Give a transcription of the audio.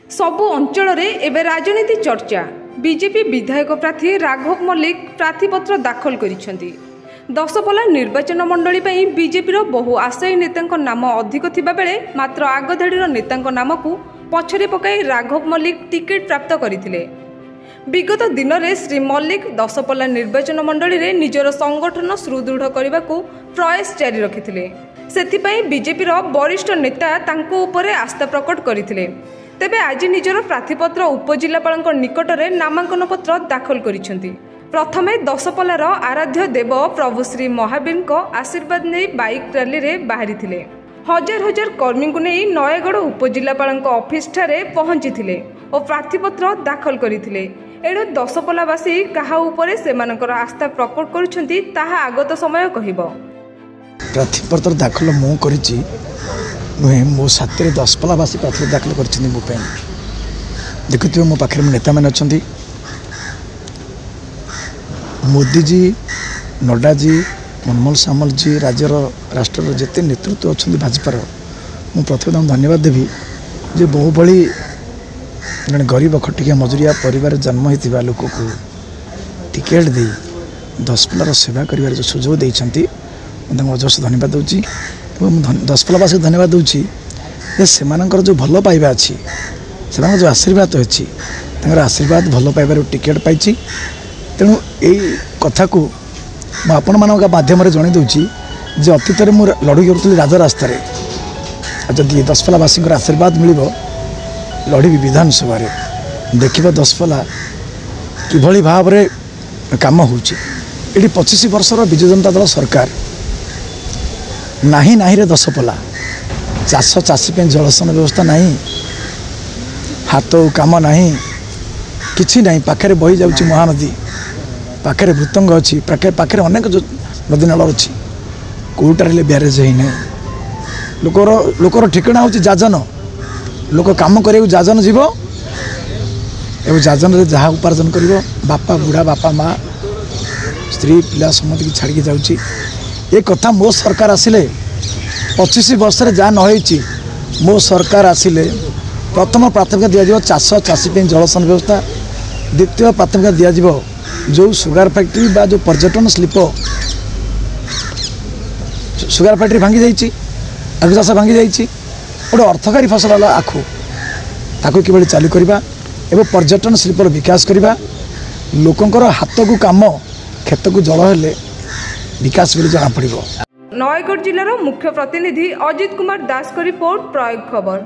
सबु अंचल एवं राजनीति चर्चा। बीजेपी विधायक प्रार्थी राघव मल्लिक प्रार्थीपत्र दाखल करिसेंती। दशपल्ला निर्वाचन मंडली पर बीजेपी बहु आशायी नेता नाम अधिक थिबा बेले मात्र आगधाड़ीर नेता नाम को पछरे पकाई राघव मल्लिक टिकेट प्राप्त करथिले। विगत दिन में श्री मल्लिक दशपल्ला निर्वाचन मंडली रे निजर संगठन सुदृढ़ करने को प्रयास जारी रखिथिले। सेथिपई बीजेपी वरिष्ठ नेता तांको उपरे आस्था प्रकट करथिले। तेबे आज निजर प्रार्थीपत्र उपजिलापाल निकट में नामांकन पत्र दाखल करिसेंती। प्रथमे दशपल्लार आराध्य देव प्रभु श्री महावीर को आशीर्वाद नहीं बाइक रैली रे बाहरी थिले। हजार हजार कर्मी को नहीं नयगढ़ उपजिलापाल ऑफिस ठारे पहुंची थिले और प्रार्थीपत्र दाखल करथिले। एणु दशपल्लावासी कहा उपरे सेमानकर आस्था प्रकट करुछंती ताहा आगत समय कहिबो। प्रार्थीपत्र दाखल मु करिछि नुहे मो साथी दशपल्लावासी प्रार्थीपत्र दाखल करिछन्ती। मो पेन देखुथिबो मो पाखरे नेता माने अछंती। मोदी जी, नड्डा जी, मनमोहन सामल जी, राज्यर राष्ट्र जिते नेतृत्व अच्छा भाजपार मु प्रथम धन्यवाद देवी जे बहु भली जन गरीब खटिया मजुरिया परिवार जन्म होता लोक को टिकेट दे दशपल्लार सेवा कर जो सुजोग देती अजस्र धन्यवाद दूची। दशपल्लावासी धन्यवाद दूची से जो भल पाइबा अच्छी से जो आशीर्वाद अच्छी आशीर्वाद भल पाइबार टिकेट पाई। तेणु यही कथा को आपण मान माध्यम जन दूची जे अतीत में मुझे लड़ी करूँ राजरास्तार जदि दशपल्लावासी आशीर्वाद मिल लड़ी विधानसभा देखा दशपल्ला किभली भाव में काम होची। 25 वर्षर विजु जनता दल सरकार नाही नाही रे दशपल्ला चाष चाषी जलसेन व्यवस्था नहीं, हाथ काम नहीं, किछि नहीं, पाखे बही जाउची महानदी, पाखे भूतंग अच्छी, पाखे अनेक नदी नाल अच्छी, कौटार ब्यारेज ही ना। लोकर ठिकाना हूँ जाजन, लोक काम कर जाजन जीव एवं जाजन जहाँ उपार्जन कर बापा बुढ़ा बापा माँ स्त्री पिला समस्त की छाड़ी जाऊँगी। ये कथा मो सरकार आसिले 25 वर्ष जहाँ नई मो सरकार आसिले प्रथम प्राथमिकता दिज्व चाष चाषी जलसेन व्यवस्था, द्वितीय प्राथमिकता दिज्व जो सुगार फैक्ट्री बा जो पर्यटन शिल्प सुगार फैक्ट्री भांगी जाइए, आखु चाष भांगी जाइए, गोटे अर्थकारी फसल आखु ताकू कि चालू करवा एवं पर्यटन शिल्पर विकास करवा। लोकंकर हाथ को काम खेत को जल हेले विकास बोली जना पड़ो। नयगढ़ जिलार मुख्य प्रतिनिधि अजित कुमार दास को रिपोर्ट प्रयोग खबर।